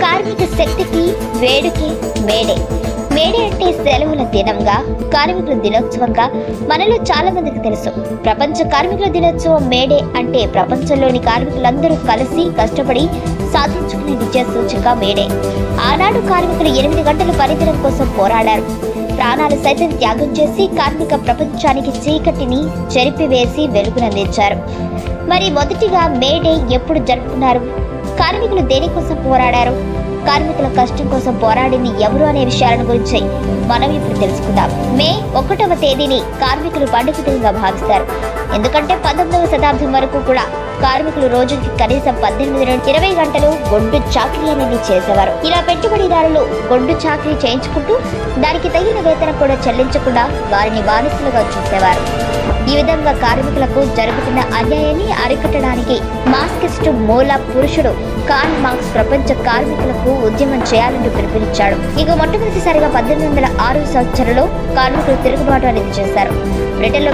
కార్మిక శక్తికి వేడుకి May Day. May Day అంటే సెలవుల దినంగా, కార్మికుల దినోత్సవంగా మనలో చాలా మందికి తెలుసు. ప్రపంచ కార్మికుల దినోత్సవం మేడే అంటే ప్రపంచంలోని కార్మికులందరూ కలిసి కష్టపడి సాధించుకునే విజయ సూచిక మేడే. ఆనాడు కార్మికులు 8 గంటల పనిదినం కోసం పోరాడారు. ప్రాణాలు సైతం త్యాగం చేసి కార్మిక ప్రపంచానికి చీకటిని చెరిపివేసి వెలుగునందించారు. మరి మొదటిగా మేడే ఎప్పుడు జరుపుకున్నారు? కార్మికులు దేనికోసం పోరాడారు? కార్మికుల కష్టం కోసం పోరాడింది ఎవరు అనే విషయాలను గురించి మనం ఇప్పుడు తెలుసుకుందాం. మే 1వ తేదీని కార్మికులు పండుగ దినంగా భావిస్తారు. ఎందుకంటే 19వ శతాబ్దం వరకు కూడా కార్మికులు రోజుకి కనీసం 18 నుండి 20 గంటలు గొడ్డు చాకరీ అనేది చేసేవారు. ఇలా పెట్టుబడిదారులు గొడ్డు చాకరీ చేయించుకుంటూ దానికి తగిన వేతనం కూడా చెల్లించకుండా వారిని బానిసలుగా చూసేవారు. ఈ విధంగా కార్మికులకు జరుగుతున్న అన్యాయాన్ని అరికట్టడానికి మార్క్సిస్ట్ మూల పురుషుడు కార్ల్ మార్క్స్ ప్రపంచ కార్మికులకు ఉద్యమం చేయాలంటూ పిలుపునిచ్చాడు. ఇక మొట్టమొదటిసారిగా 1806 సంవత్సరంలో కార్మికులు తిరుగుబాటు అనేది చేశారు. బ్రిటన్లో